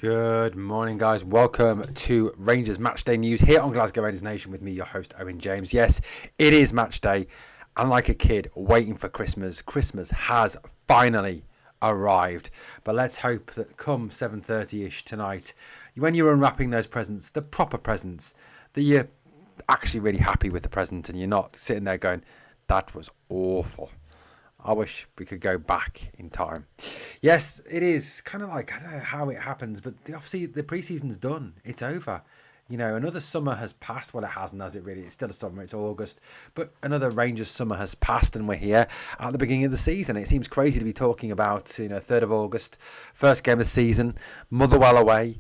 Good morning, guys. Welcome to Rangers Matchday News here on Glasgow Rangers Nation with me, your host, Owen James. Yes, it is match day, and like a kid waiting for Christmas, Christmas has finally arrived. But let's hope that come 7:30ish tonight, when you're unwrapping those presents, the proper presents, that you're actually really happy with the present and you're not sitting there going, that was awful. I wish we could go back in time. Yes, it is kind of like, I don't know how it happens, but obviously the preseason's done. It's over. Another summer has passed. Well, it hasn't, has it really? It's still a summer. It's August. But another Rangers summer has passed and we're here at the beginning of the season. It seems crazy to be talking about, 3rd of August, first game of the season, Motherwell away,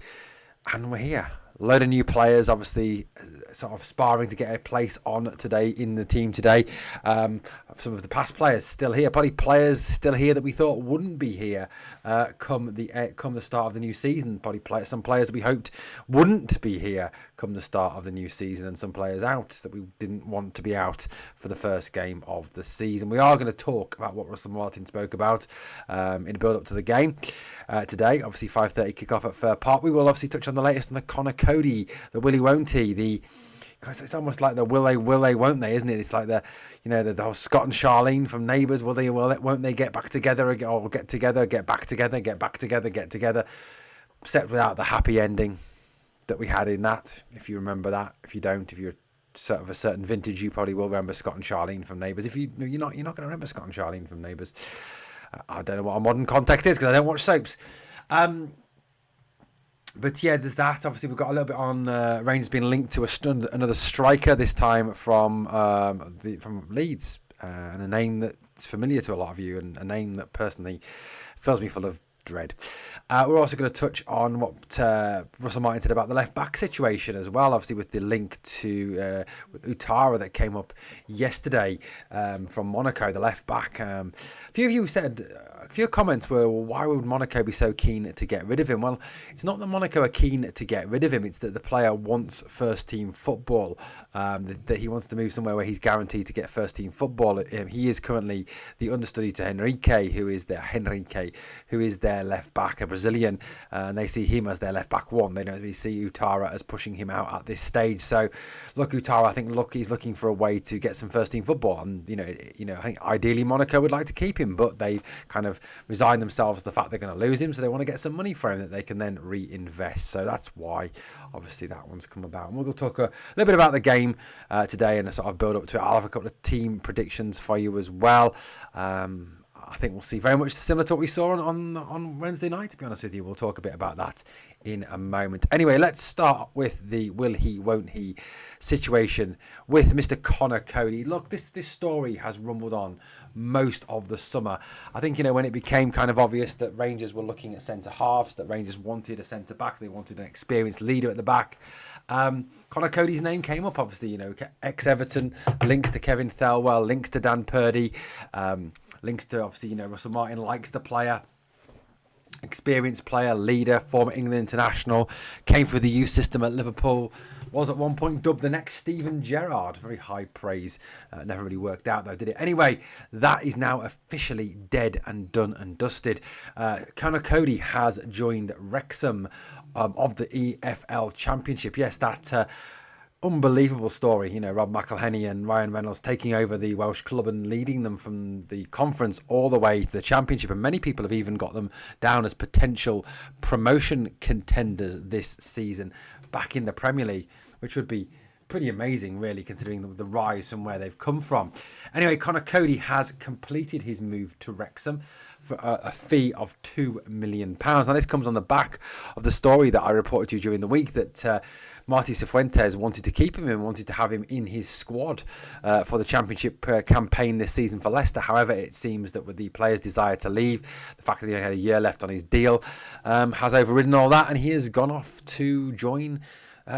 and we're here. Load of new players, obviously, sort of sparring to get a place on today in the team today. Some of the past players still here, probably players still here that we thought wouldn't be here come the start of the new season. Probably some players that we hoped wouldn't be here come the start of the new season, and some players out that we didn't want to be out for the first game of the season. We are going to talk about what Russell Martin spoke about in the build-up to the game today. Obviously, 5:30 kick-off at Fir Park. We will obviously touch on the latest on the Conor Coady, the Willie Won't He, it's almost like the will they, won't they, isn't it? It's like the whole Scott and Charlene from Neighbours. Won't they get back together, or get together, get back together, get back together, get together, except without the happy ending that we had in that. If you remember that, if you don't, if you're sort of a certain vintage, you probably will remember Scott and Charlene from Neighbours. If you're not going to remember Scott and Charlene from Neighbours. I don't know what a modern context is because I don't watch soaps. But yeah, there's that. Obviously, we've got a little bit on Rangers being linked to another striker, this time from Leeds, and a name that's familiar to a lot of you, and a name that personally fills me full of dread. We're also going to touch on what Russell Martin said about the left-back situation as well, obviously with the link to Utara that came up yesterday from Monaco, the left-back. A few of you said, a few comments were, well, why would Monaco be so keen to get rid of him? Well, it's not that Monaco are keen to get rid of him, it's that the player wants first-team football, that he wants to move somewhere where he's guaranteed to get first-team football. He is currently the understudy to Henrique, who is their left-back, a Brazilian, and they see him as their left-back one. They don't really see Utara as pushing him out at this stage. So, look, Utara, I think, he's looking for a way to get some first-team football, and I think ideally Monaco would like to keep him, but they've kind of resigned themselves to the fact they're going to lose him, so they want to get some money for him that they can then reinvest. So that's why, obviously, that one's come about. And we'll talk a little bit about the game today and a sort of build up to it. I'll have a couple of team predictions for you as well. I think we'll see very much similar to what we saw on Wednesday night, to be honest with you. We'll talk a bit about that in a moment. Anyway, let's start with the will he, won't he situation with Mr. Conor Coady. Look, this story has rumbled on most of the summer. I think, when it became kind of obvious that Rangers were looking at centre-halves, that Rangers wanted a centre-back, they wanted an experienced leader at the back. Conor Coady's name came up, obviously, ex-Everton, links to Kevin Thelwell, links to Dan Purdy, links to, obviously, Russell Martin likes the player. Experienced player, leader, former England international, came through the youth system at Liverpool, was at one point dubbed the next Steven Gerrard. Very high praise. Never really worked out though, did it? Anyway, that is now officially dead and done and dusted. Conor Coady has joined Wrexham of the EFL Championship. Yes, that unbelievable story, Rob McElhenney and Ryan Reynolds taking over the Welsh club and leading them from the conference all the way to the championship, and many people have even got them down as potential promotion contenders this season back in the Premier League, which would be pretty amazing, really, considering the rise from where they've come from. Anyway, Conor Coady has completed his move to Wrexham for a fee of £2 million. Now, this comes on the back of the story that I reported to you during the week that Marty Cifuentes wanted to keep him and wanted to have him in his squad for the Championship campaign this season for Leicester. However, it seems that with the player's desire to leave, the fact that he only had a year left on his deal has overridden all that, and he has gone off to join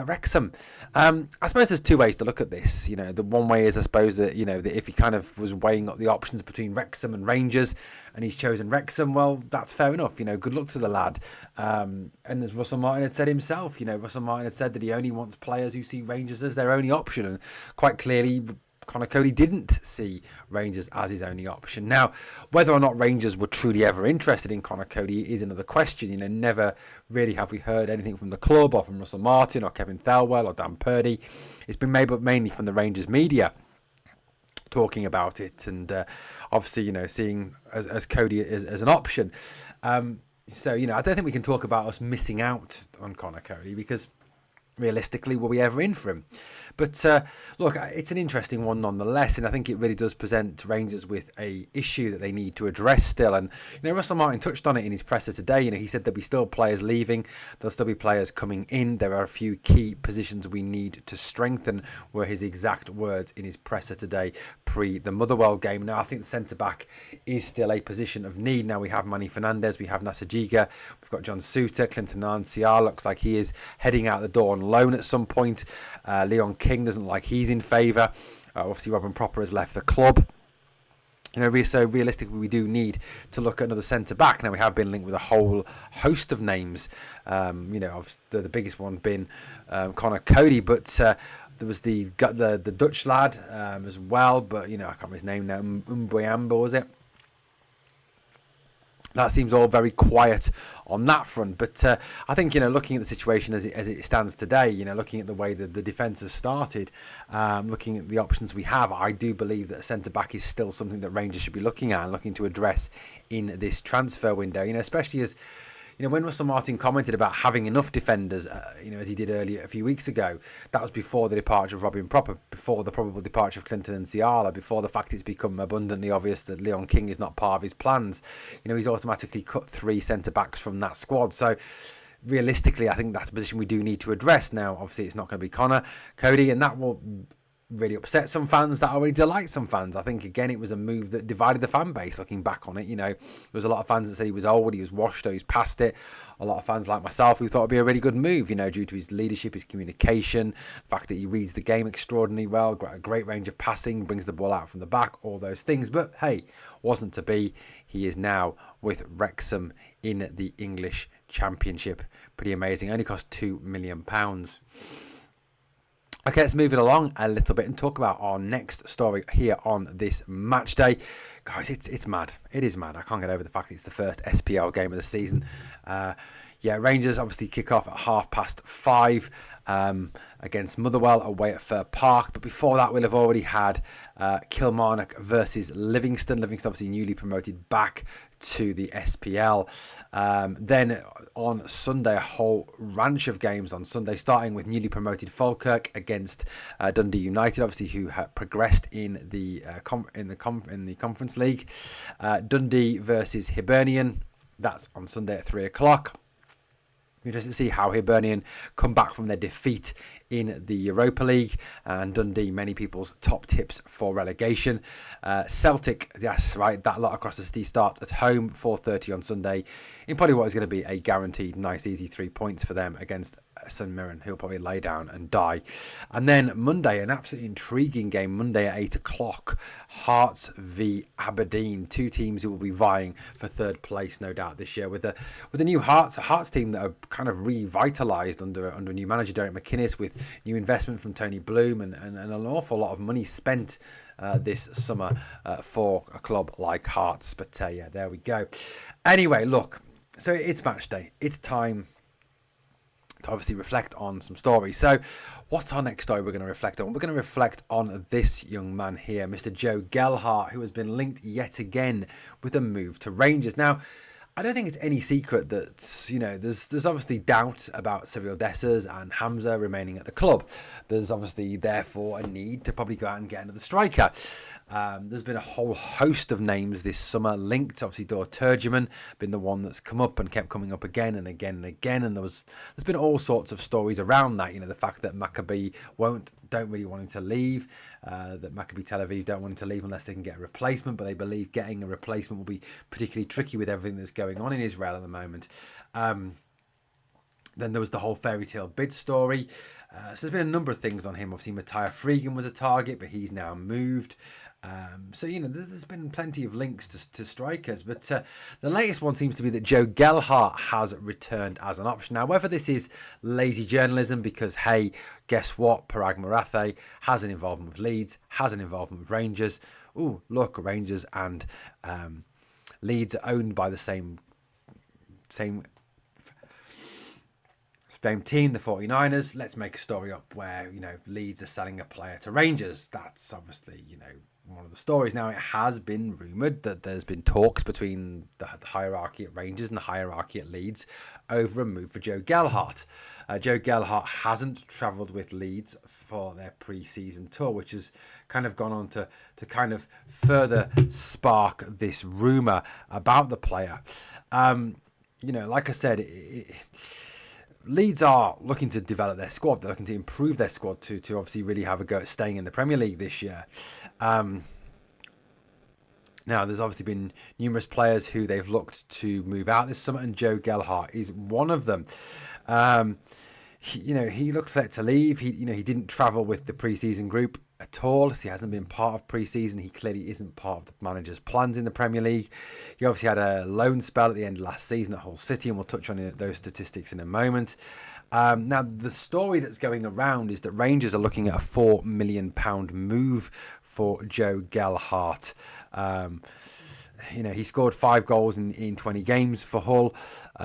Wrexham. I suppose there's two ways to look at this. The one way is, I suppose, that that if he kind of was weighing up the options between Wrexham and Rangers, and he's chosen Wrexham, well, that's fair enough. Good luck to the lad. And as Russell Martin had said himself, Russell Martin had said that he only wants players who see Rangers as their only option, and quite clearly, Conor Coady didn't see Rangers as his only option. Now, whether or not Rangers were truly ever interested in Conor Coady is another question. Never really have we heard anything from the club or from Russell Martin or Kevin Thelwell or Dan Purdy. It's been made up mainly from the Rangers media talking about it, and obviously, seeing as Coady as an option. So, I don't think we can talk about us missing out on Conor Coady, because realistically, were we ever in for him? But look, it's an interesting one nonetheless, and I think it really does present Rangers with a issue that they need to address still. And Russell Martin touched on it in his presser today. He said there'll be still players leaving, there'll still be players coming in. There are a few key positions we need to strengthen, were his exact words in his presser today pre the Motherwell game. Now, I think the centre back is still a position of need. Now we have Manny Fernandez, we have Nasajiga, we've got John Suter, Clinton Nanciar looks like he is heading out the door on loan at some point. Leon King doesn't like he's in favour. Obviously, Robin Propper has left the club. So realistically, we do need to look at another centre back. Now, we have been linked with a whole host of names. The biggest one being Conor Coady, but there was the Dutch lad as well. But I can't remember his name now. Mbuyamba, was it? That seems all very quiet on that front. But I think, looking at the situation as it stands today, looking at the way that the defence has started, looking at the options we have, I do believe that a centre-back is still something that Rangers should be looking at and looking to address in this transfer window, especially as when Russell Martin commented about having enough defenders, as he did earlier a few weeks ago, that was before the departure of Robin Propper, before the probable departure of Clinton and Ciala, before the fact it's become abundantly obvious that Leon King is not part of his plans. He's automatically cut 3 centre-backs from that squad. So realistically, I think that's a position we do need to address. Now, obviously, it's not going to be Conor Coady, and that will really upset some fans, that already delight some fans. I think, again, it was a move that divided the fan base. Looking back on it, there was a lot of fans that said he was old, he was washed, or he was past it. A lot of fans like myself who thought it'd be a really good move, due to his leadership, his communication, the fact that he reads the game extraordinarily well, got a great range of passing, brings the ball out from the back, all those things. But hey, wasn't to be. He is now with Wrexham in the English Championship. Pretty amazing. Only cost £2 million. Okay, let's move it along a little bit and talk about our next story here on this match day. Guys, it's mad. It is mad. I can't get over the fact it's the first SPL game of the season. Rangers obviously kick off at 5:30 against Motherwell away at Fir Park. But before that, we'll have already had Kilmarnock versus Livingston. Livingston obviously newly promoted back to the SPL. Then on Sunday, a whole ranch of games on Sunday, starting with newly promoted Falkirk against Dundee United, obviously who have progressed in the Conference League. Dundee versus Hibernian. That's on Sunday at 3:00. Interesting to see how Hibernian come back from their defeat in the Europa League, and Dundee, many people's top tips for relegation. Celtic, yes, right, that lot across the city starts at home, 4:30 on Sunday, in probably what is going to be a guaranteed nice easy 3 points for them against St Mirren, who'll probably lay down and die. And then Monday, an absolutely intriguing game, Monday at 8:00, Hearts v Aberdeen, 2 teams who will be vying for 3rd place, no doubt, this year, with the new Hearts team that are kind of revitalised under a new manager, Derek McInnes, with new investment from Tony Bloom and an awful lot of money spent this summer for a club like Hearts. But there we go. Anyway, look, so it's match day. It's time to obviously reflect on some stories. So what's our next story we're going to reflect on? We're going to reflect on this young man here, Mr. Joe Gelhardt, who has been linked yet again with a move to Rangers. Now, I don't think it's any secret that, there's obviously doubt about Cyril Dessers and Hamza remaining at the club. There's obviously, therefore, a need to probably go out and get another striker. There's been a whole host of names this summer linked. Obviously, Dor Turgeman been the one that's come up and kept coming up again and again and again. And there's been all sorts of stories around that. The fact that Maccabi don't really want him to leave, that Maccabi Tel Aviv don't want him to leave unless they can get a replacement, but they believe getting a replacement will be particularly tricky with everything that's going on in Israel at the moment. Then there was the whole fairy tale bid story. So there's been a number of things on him. Obviously, Matthias Freegan was a target, but he's now moved. So, there's been plenty of links to strikers, but the latest one seems to be that Joe Gelhardt has returned as an option. Now, whether this is lazy journalism because, hey, guess what? Parag Marathe has an involvement with Leeds, has an involvement with Rangers. Ooh, look, Rangers and Leeds are owned by the same team, the 49ers. Let's make a story up where, Leeds are selling a player to Rangers. That's obviously, one of the stories. Now, it has been rumoured that there's been talks between the hierarchy at Rangers and the hierarchy at Leeds over a move for Joe Gelhardt. Joe Gelhardt hasn't travelled with Leeds for their pre-season tour, which has kind of gone on to kind of further spark this rumour about the player. Like I said, Leeds are looking to develop their squad. They're looking to improve their squad to obviously really have a go at staying in the Premier League this year. Now, there's obviously been numerous players who they've looked to move out this summer, and Joe Gelhardt is one of them. He looks set to leave. He didn't travel with the pre-season group at all. So he hasn't been part of pre-season. He clearly isn't part of the manager's plans in the Premier League. He obviously had a loan spell at the end of last season at Hull City, and we'll touch on those statistics in a moment. Now, the story that's going around is that Rangers are looking at a £4 million move for Joe Gelhardt. He scored 5 goals in 20 games for Hull.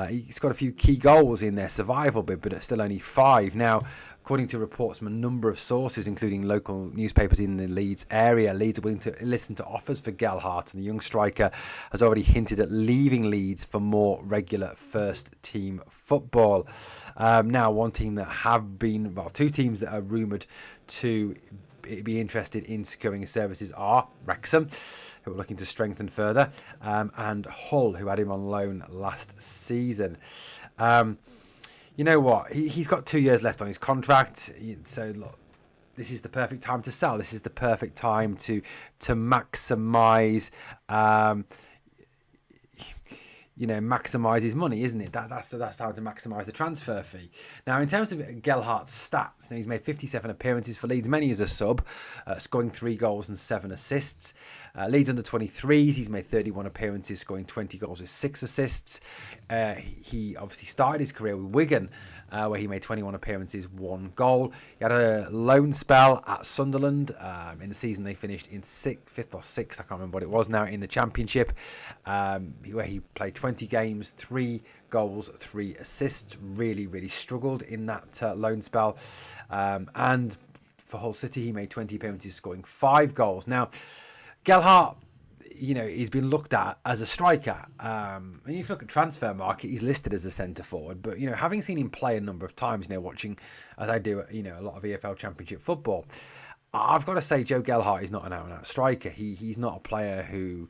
He scored a few key goals in their survival bid, but it's still only 5. Now, according to reports from a number of sources, including local newspapers in the Leeds area, Leeds are willing to listen to offers for Gelhardt, and the young striker has already hinted at leaving Leeds for more regular first-team football. Now, two teams that are rumoured to be interested in securing his services are Wrexham, who are looking to strengthen further, and Hull, who had him on loan last season. You know what? He's got 2 years left on his contract, so look, this is the perfect time to sell. This is the perfect time to maximise. Maximise his money, isn't it? That's how to maximise the transfer fee. Now, in terms of Gelhardt's stats, he's made 57 appearances for Leeds, many as a sub, scoring 3 goals and 7 assists. Leeds under 23s, he's made 31 appearances, scoring 20 goals with 6 assists. He obviously started his career with Wigan, where he made 21 appearances, 1 goal. He had a loan spell at Sunderland. In the season they finished in 5th or 6th, I can't remember what it was now, in the Championship, where he played 20 games, 3 goals, 3 assists. Really, really struggled in that loan spell. And for Hull City, he made 20 appearances, scoring 5 goals. Now, Gelhardt, he's been looked at as a striker. And if you look at transfer market, he's listed as a centre forward. But, having seen him play a number of times, watching, as I do, a lot of EFL Championship football, I've got to say Joe Gelhardt is not an out-and-out striker. He's not a player who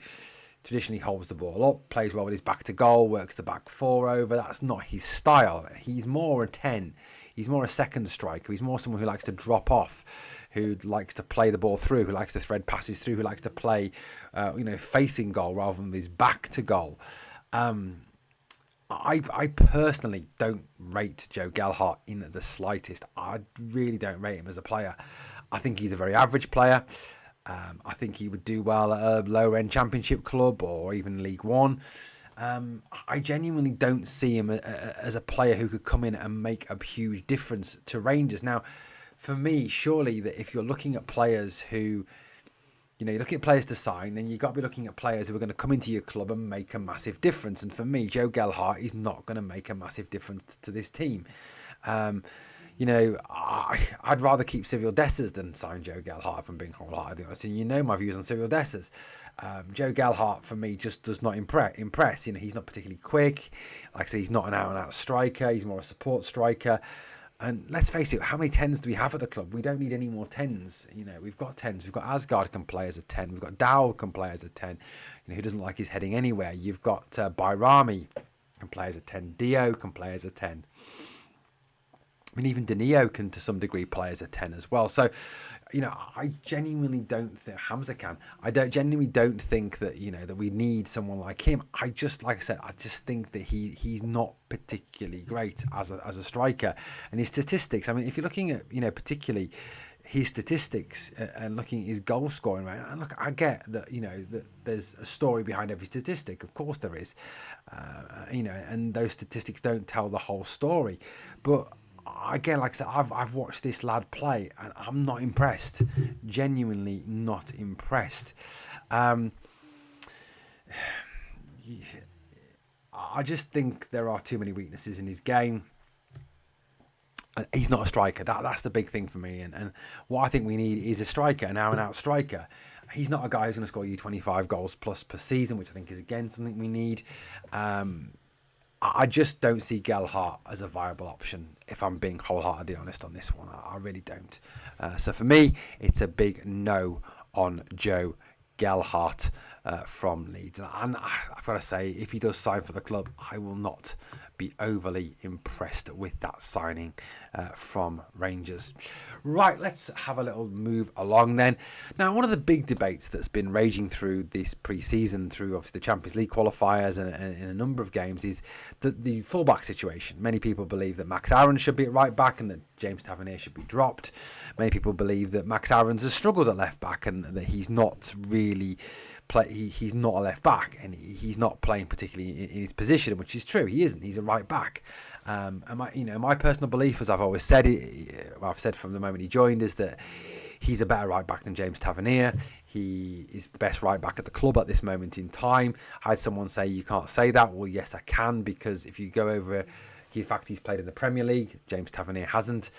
traditionally holds the ball up, plays well with his back to goal, works the back 4 over. That's not his style. He's more a 10. He's more a second striker. He's more someone who likes to drop off, who likes to play the ball through, who likes to thread passes through, who likes to play, facing goal rather than his back to goal. I personally don't rate Joe Gelhardt in the slightest. I really don't rate him as a player. I think he's a very average player. I think he would do well at a lower-end Championship club or even League One. I genuinely don't see him as a player who could come in and make a huge difference to Rangers. Now, for me, surely that if you're looking at players who, you're looking at players to sign, then you've got to be looking at players who are going to come into your club and make a massive difference. And for me, Joe Gelhardt is not going to make a massive difference to this team. I'd rather keep Cyril Dessers than sign Joe Gelhardt, if I'm being wholeheartedly honest. And my views on Cyril Dessers. Joe Gelhardt, for me, just does not impress. He's not particularly quick. Like I say, he's not an out-and-out striker. He's more a support striker. And let's face it, how many 10s do we have at the club? We don't need any more 10s. We've got 10s. We've got Asgard can play as a 10. We've got Dowell can play as a 10. Who doesn't like his heading anywhere. You've got Bayrami can play as a 10. Dio can play as a 10. I mean, even Danilo can, to some degree, play as a 10 as well. So, I genuinely don't think Hamza can. Genuinely don't think that that we need someone like him. I just think that he's not particularly great as a striker, and his statistics. I mean, if you're looking at particularly his statistics and looking at his goal scoring rate, and look, I get that, that there's a story behind every statistic. Of course there is, and those statistics don't tell the whole story. But again, like I said, I've watched this lad play, and I'm not impressed. Genuinely not impressed. I just think there are too many weaknesses in his game. He's not a striker. That's the big thing for me. And what I think we need is a striker, an out-and-out striker. He's not a guy who's going to score you 25 goals plus per season, which I think is, again, something we need. I just don't see Gelhardt as a viable option, if I'm being wholeheartedly honest on this one. I really don't. So for me, it's a big no on Joe Gelhardt from Leeds. And I've got to say, if he does sign for the club, I will not be overly impressed with that signing from Rangers. Right, let's have a little move along then. Now, one of the big debates that's been raging through this pre-season, through obviously the Champions League qualifiers and in a number of games, is the fullback situation. Many people believe that Max Aarons should be at right back and that James Tavernier should be dropped. Many people believe that Max Aarons has struggled at left back and that he's not really he's not a left back, and he's not playing particularly in his position, which is true. He isn't. He's a right back. And my personal belief, as I've always said, I've said from the moment he joined, is that he's a better right back than James Tavernier. He is the best right back at the club at this moment in time. I had someone say you can't say that. Well, yes, I can, because if you go over, in fact, he's played in the Premier League. James Tavernier hasn't.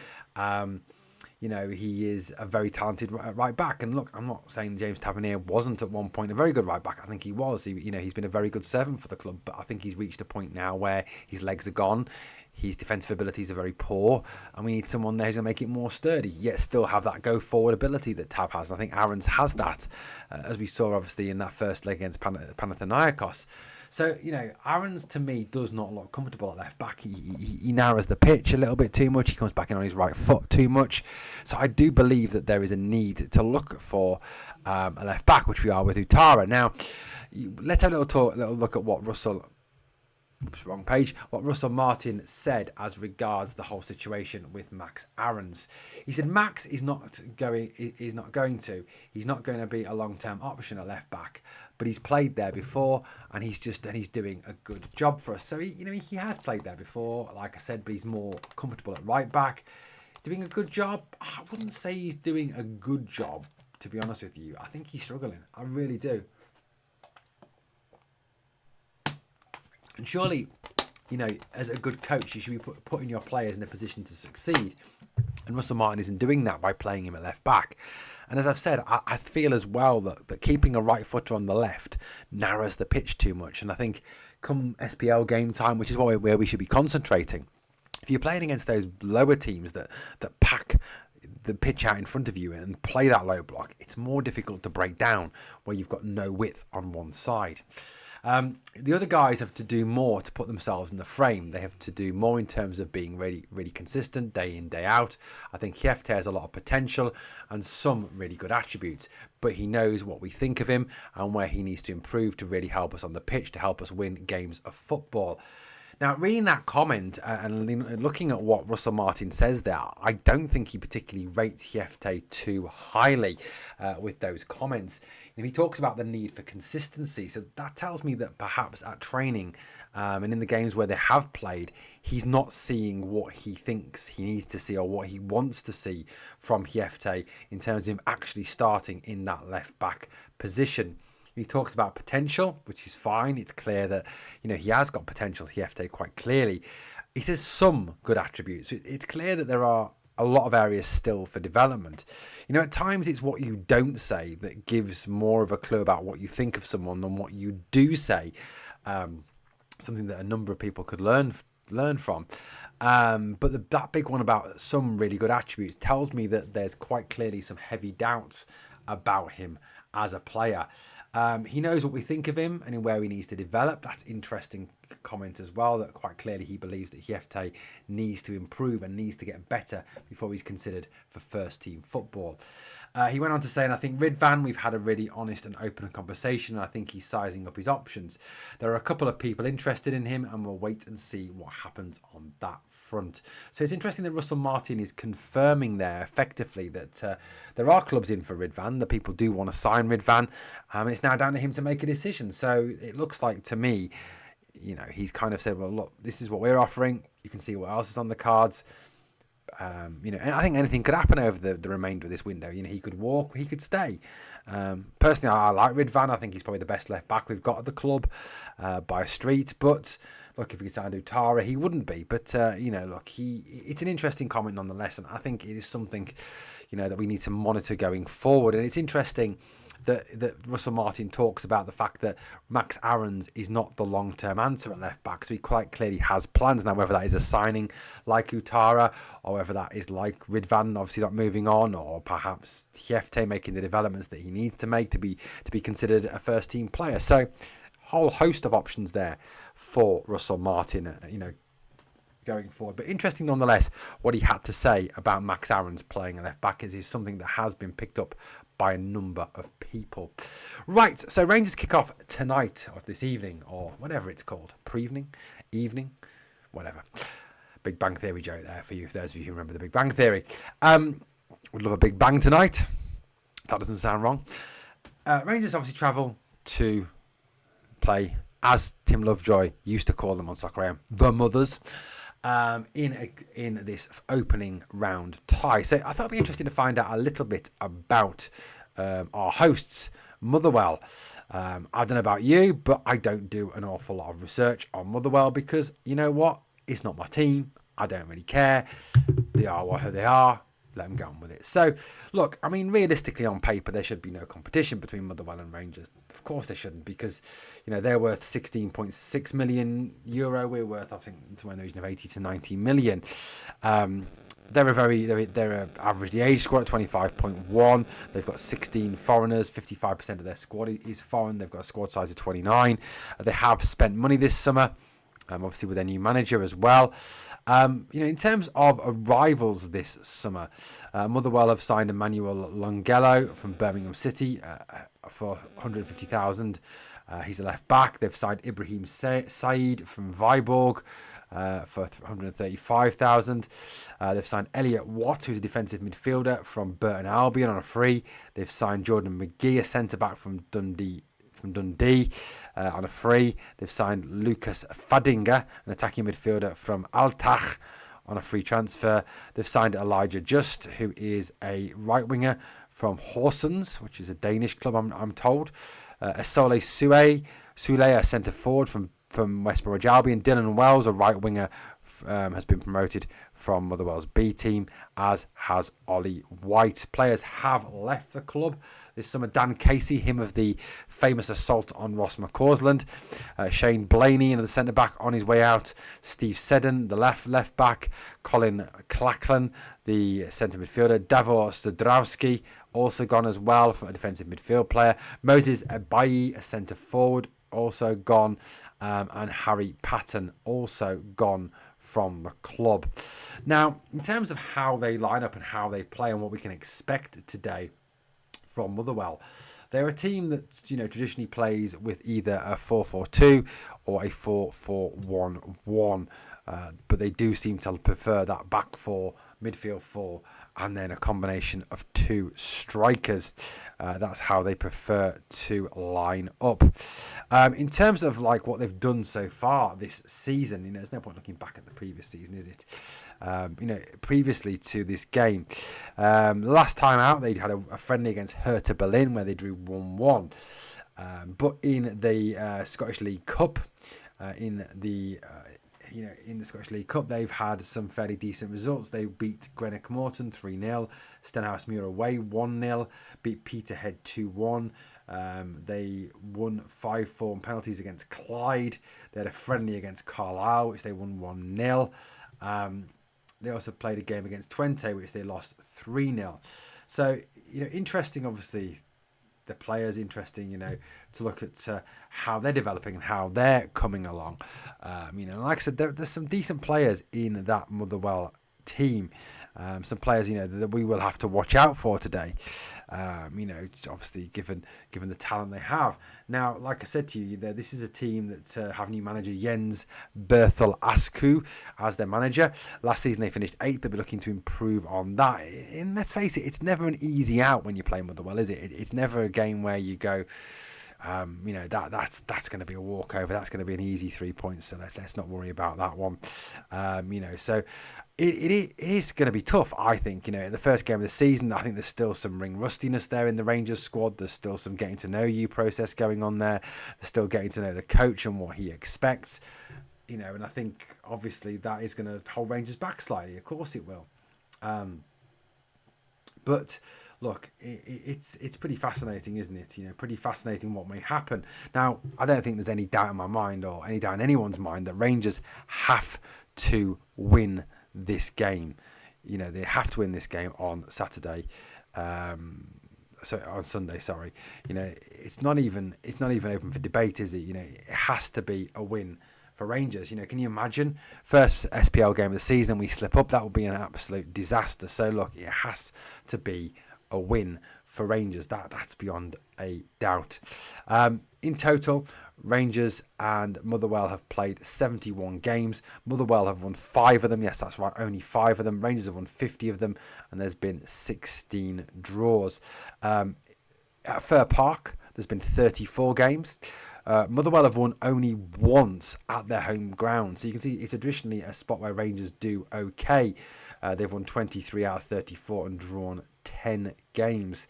He is a very talented right back. And look, I'm not saying James Tavernier wasn't at one point a very good right back. I think he was. He's been a very good servant for the club, but I think he's reached a point now where his legs are gone. His defensive abilities are very poor, and we need someone there who's going to make it more sturdy, yet still have that go-forward ability that Tav has. And I think Aarons has that, as we saw, obviously, in that first leg against Panathinaikos. So, Aarons, to me, does not look comfortable at left back. He narrows the pitch a little bit too much. He comes back in on his right foot too much. So I do believe that there is a need to look for a left back, which we are with Utara. Now, let's have a little look at what Russell Martin said as regards the whole situation with Max Aarons. He said Max is not going to be a long-term option at left back, but he's played there before, and he's doing a good job for us. So he has played there before, like I said, but he's more comfortable at right back, doing a good job. I wouldn't say he's doing a good job, to be honest with you. I think he's struggling. I really do. And surely, as a good coach, you should be putting your players in a position to succeed. And Russell Martin isn't doing that by playing him at left back. And as I've said, I feel as well that keeping a right footer on the left narrows the pitch too much. And I think come SPL game time, which is where we should be concentrating, if you're playing against those lower teams that pack the pitch out in front of you and play that low block, it's more difficult to break down where you've got no width on one side. The other guys have to do more to put themselves in the frame. They have to do more in terms of being really, really consistent day in, day out. I think Gelhardt has a lot of potential and some really good attributes, but he knows what we think of him and where he needs to improve to really help us on the pitch, to help us win games of football. Now, reading that comment and looking at what Russell Martin says there, I don't think he particularly rates Gelhardt too highly with those comments. He talks about the need for consistency, so that tells me that perhaps at training and in the games where they have played, he's not seeing what he thinks he needs to see or what he wants to see from Gelhardt in terms of him actually starting in that left back position. He talks about potential, which is fine. It's clear that he has got potential, Gelhardt, quite clearly. He says some good attributes. It's clear that there are a lot of areas still for development. At times it's what you don't say that gives more of a clue about what you think of someone than what you do say. Something that a number of people could learn from. But that big one about some really good attributes tells me that there's quite clearly some heavy doubts about him as a player. He knows what we think of him and where he needs to develop. That's interesting comment as well, that quite clearly he believes that Gelhardt needs to improve and needs to get better before he's considered for first team football. He went on to say, and I think Ridvan, we've had a really honest and open conversation, and I think he's sizing up his options. There are a couple of people interested in him, and we'll wait and see what happens on that front. So it's interesting that Russell Martin is confirming there effectively that there are clubs in for Ridvan, that people do want to sign Ridvan, and it's now down to him to make a decision. So it looks like to me, he's kind of said, well, look, this is what we're offering. You can see what else is on the cards. And I think anything could happen over the remainder of this window. He could walk, he could stay. Personally, I like Ridvan. I think he's probably the best left back we've got at the club by a street. But look, if he could sign Utara, he wouldn't be. But look, it's an interesting comment nonetheless, and I think it is something that we need to monitor going forward. And it's interesting that Russell Martin talks about the fact that Max Aarons is not the long-term answer at left back, so he quite clearly has plans now, whether that is a signing like Utara or whether that is like Ridvan obviously not moving on, or perhaps Hjefte making the developments that he needs to make to be considered a first team player. So whole host of options there for Russell Martin, going forward. But interesting nonetheless what he had to say about Max Aarons playing a left back is something that has been picked up by a number of people. Right, so Rangers kick off tonight or this evening or whatever it's called. Evening, whatever. Big Bang Theory joke there for you, those of you who remember the Big Bang Theory. Would love a big bang tonight. That doesn't sound wrong. Rangers obviously travel to play, as Tim Lovejoy used to call them on Soccer AM, the Mothers. In this opening round tie. So I thought it'd be interesting to find out a little bit about our hosts, Motherwell. I don't know about you, but I don't do an awful lot of research on Motherwell because, you know what? It's not my team. I don't really care. They are who they are. Let them get on with it. So, look, I mean, realistically on paper, there should be no competition between Motherwell and Rangers. Of course there shouldn't, because, they're worth 16.6 million euro. We're worth, I think, somewhere in the region of 80 to 90 million. They're a average age squad at 25.1. They've got 16 foreigners. 55% of their squad is foreign. They've got a squad size of 29. They have spent money this summer. Obviously with their new manager as well. In terms of arrivals this summer, Motherwell have signed Emmanuel Longello from Birmingham City for 150,000. He's a left back. They've signed Ibrahim Said from Viborg for 135,000. They've signed Elliot Watt, who's a defensive midfielder from Burton Albion on a free. They've signed Jordan McGee, a centre back from Dundee on a free. They've signed Lucas Fadinger, an attacking midfielder from Altach, on a free transfer. They've signed Elijah Just, who is a right winger from Horsens, which is a Danish club, I'm told. Asole Sule, a centre forward from West Bromwich Albion. Dylan Wells, a right winger, has been promoted from Motherwell's B team, as has Ollie White. Players have left the club this summer. Dan Casey, him of the famous assault on Ross McCausland. Shane Blaney, another centre back, on his way out. Steve Seddon, the left back. Colin Clacklan, the centre midfielder. Davor Zdrowski, also gone as well, for a defensive midfield player. Moses Abayi, a centre forward, also gone. And Harry Patton, also gone from the club. Now, in terms of how they line up and how they play and what we can expect today from Motherwell, they're a team that traditionally plays with either a 4-4-2 or a 4-4-1-1, but they do seem to prefer that back four, midfield four, and then a combination of two strikers. That's how they prefer to line up. In terms of what they've done so far this season, there's no point looking back at the previous season, is it? Previously to this game, last time out they had a friendly against Hertha Berlin where they drew 1-1. But in the Scottish League Cup, in the Scottish League Cup, they've had some fairly decent results. They beat Greenock Morton 3-0, Stenhousemuir away 1-0, beat Peterhead 2-1. They won 5-4 on penalties against Clyde. They had a friendly against Carlisle, which they won 1-0. They also played a game against Twente, which they lost 3-0. So, interesting, obviously, the players, interesting, to look at how they're developing and how they're coming along. Like I said, there's some decent players in that Motherwell team. Some players, that we will have to watch out for today. Obviously given the talent they have. Now, like I said to you, this is a team that have new manager Jens Berthel Askew as their manager. Last season they finished 8th. They'll be looking to improve on that. And let's face it, it's never an easy out when you play Motherwell, is it? It's never a game where you go, that's going to be a walkover. That's going to be an easy 3 points. So let's not worry about that one. So it is going to be tough, I think. In the first game of the season, I think there's still some ring rustiness there in the Rangers squad. There's still some getting to know you process going on there. They're still getting to know the coach and what he expects. And I think obviously that is going to hold Rangers back slightly. Of course it will. But look, it's pretty fascinating, isn't it? Pretty fascinating what may happen. Now, I don't think there's any doubt in my mind or any doubt in anyone's mind that Rangers have to win this game. They have to win this game on Saturday. On Sunday, sorry. It's not even open for debate, is it? It has to be a win for Rangers. Can you imagine first SPL game of the season we slip up? That would be an absolute disaster. So look, it has to be a win for Rangers. That's beyond a doubt. In total, Rangers and Motherwell have played 71 games. Motherwell have won 5 of them. Yes, that's right, only 5 of them. Rangers have won 50 of them, and there's been 16 draws. At Fir Park, there's been 34 games. Motherwell have won only once at their home ground. So you can see it's traditionally a spot where Rangers do okay. They've won 23 out of 34 and drawn 10 games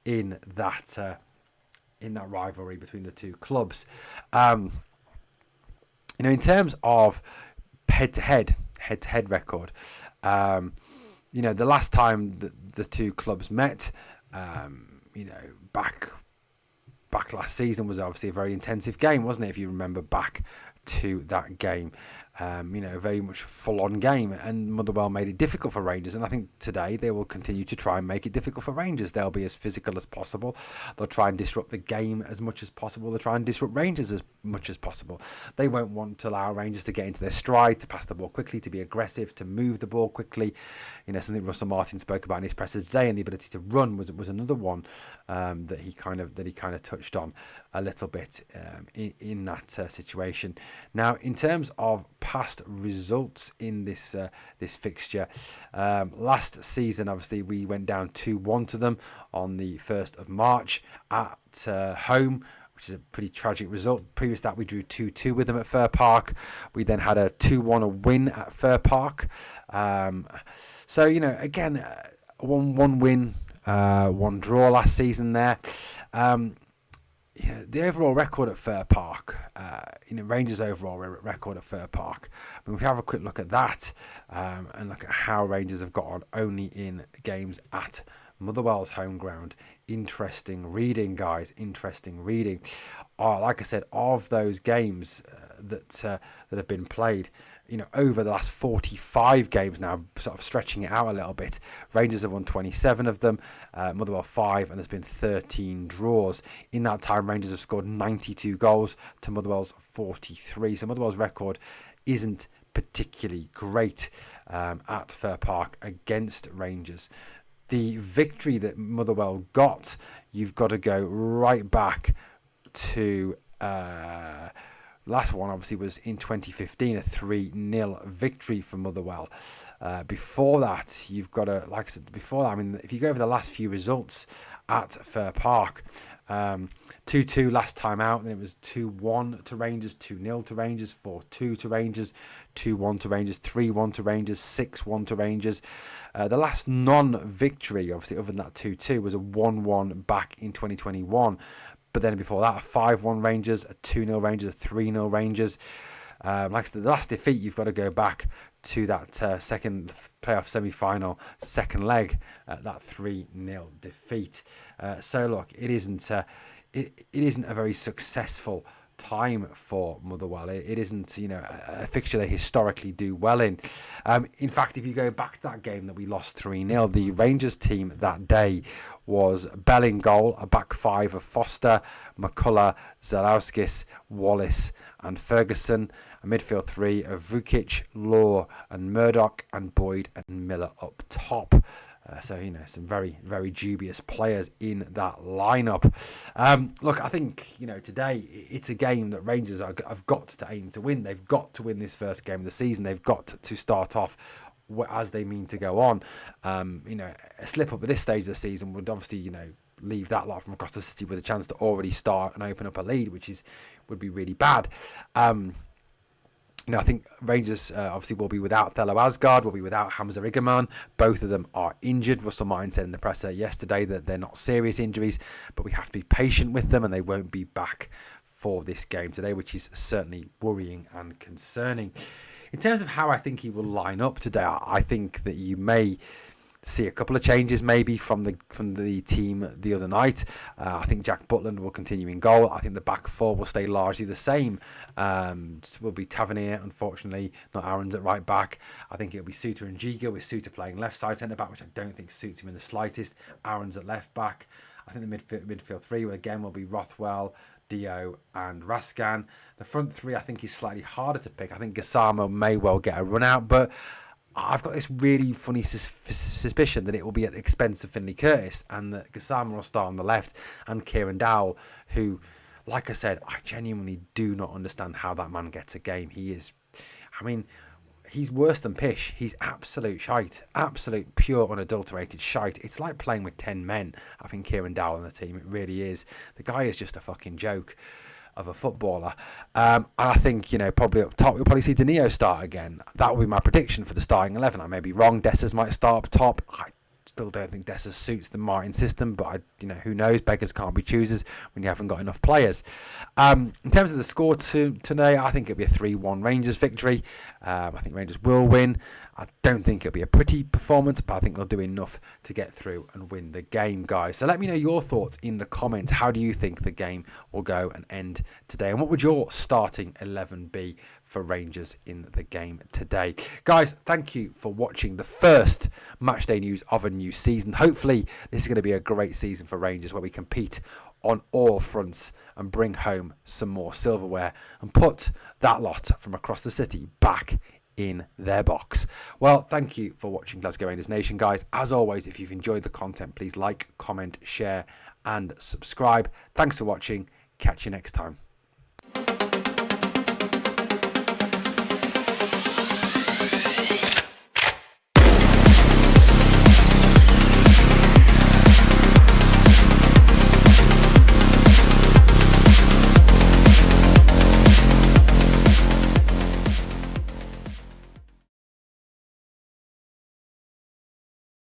in that rivalry between the two clubs. In terms of head-to-head record, the last time the two clubs met, back last season was obviously a very intensive game, wasn't it? If you remember back to that game, very much full-on game, and Motherwell made it difficult for Rangers, and I think today they will continue to try and make it difficult for Rangers. They'll be as physical as possible. They'll try and disrupt the game as much as possible. They'll try and disrupt Rangers as much as possible. They won't want to allow Rangers to get into their stride, to pass the ball quickly, to be aggressive, to move the ball quickly. Something Russell Martin spoke about in his presser today, and the ability to run was another one that he kind of touched on a little bit in that situation. Now, in terms of past results in this fixture, last season obviously we went down 2-1 to them on the 1st of March at home, which is a pretty tragic result. Previous to that, we drew 2-2 with them at Fir Park. We then had a 2-1 win at Fir Park. So again, one win, one draw last season there. The overall record at Fir Park, Rangers' overall record at Fir Park. If we have a quick look at that and look at how Rangers have got on only in games at Motherwell's home ground. Interesting reading, guys. Interesting reading. Like I said, of those games that have been played, over the last 45 games now, sort of stretching it out a little bit, Rangers have won 27 of them, Motherwell 5, and there's been 13 draws. In that time, Rangers have scored 92 goals to Motherwell's 43. So Motherwell's record isn't particularly great at Fir Park against Rangers. The victory that Motherwell got, you've got to go right back to last one obviously was in 2015, a 3-0 victory for Motherwell. Before that, you've got to, like I said before that, if you go over the last few results at Fir Park, 2-2 last time out, then it was 2-1 to Rangers, 2-0 to Rangers, 4-2 to Rangers, 2-1 to Rangers, 3-1 to Rangers, 6-1 to Rangers. The last non-victory, obviously, other than that 2-2, was a 1-1 back in 2021. But then before that, a 5-1 Rangers, a 2-0 Rangers, a 3-0 Rangers. Like I said, the last defeat, you've got to go back to that second playoff semi-final, second leg, that 3-0 defeat. So look, it isn't a very successful time for Motherwell. It isn't, a fixture they historically do well in. In fact, if you go back to that game that we lost 3-0, the Rangers team that day was Bell in goal, a back five of Foster, McCullough, Zalewskis, Wallace and Ferguson, a midfield three of Vukic, Law and Murdoch, and Boyd and Miller up top. So, some very, very dubious players in that lineup. Look, I think, today it's a game that Rangers have got to aim to win. They've got to win this first game of the season. They've got to start off as they mean to go on. A slip up at this stage of the season would obviously, leave that lot from across the city with a chance to already start and open up a lead, which would be really bad. I think Rangers obviously will be without Thelo Asgard, will be without Hamza Igaman. Both of them are injured. Russell Martin said in the presser yesterday that they're not serious injuries, but we have to be patient with them and they won't be back for this game today, which is certainly worrying and concerning. In terms of how I think he will line up today, I think that you may see a couple of changes maybe from the team the other night. I think Jack Butland will continue in goal. I think the back four will stay largely the same. Will be Tavernier, unfortunately, not Aarons at right back. I think it'll be Suter and Giga, with Suter playing left side centre back, which I don't think suits him in the slightest. Aarons at left back. I think the midfield three will be Rothwell, Dio and Raskan. The front three I think is slightly harder to pick. I think Gassama may well get a run out, but I've got this really funny suspicion that it will be at the expense of Finlay Curtis and that Gassama will start on the left, and Kieran Dowell, who, like I said, I genuinely do not understand how that man gets a game. He's worse than pish. He's absolute shite. Absolute, pure, unadulterated shite. It's like playing with 10 men, I think, Kieran Dowell on the team. It really is. The guy is just a fucking joke of a footballer. And I think, probably up top, we'll probably see Danilo start again. That will be my prediction for the starting 11. I may be wrong. Dessers might start up top. I still don't think Dessers suits the Martin system, but who knows? Beggars can't be choosers when you haven't got enough players. In terms of the score today, I think it'll be a 3-1 Rangers victory. I think Rangers will win. I don't think it'll be a pretty performance, but I think they'll do enough to get through and win the game, guys. So let me know your thoughts in the comments. How do you think the game will go and end today? And what would your starting 11 be for Rangers in the game today? Guys, thank you for watching the first matchday news of a new season. Hopefully, this is going to be a great season for Rangers where we compete on all fronts and bring home some more silverware and put that lot from across the city back in their box. Well, thank you for watching Glasgow Rangers Nation, guys. As always, if you've enjoyed the content, please like, comment, share and subscribe. Thanks for watching. Catch you next time.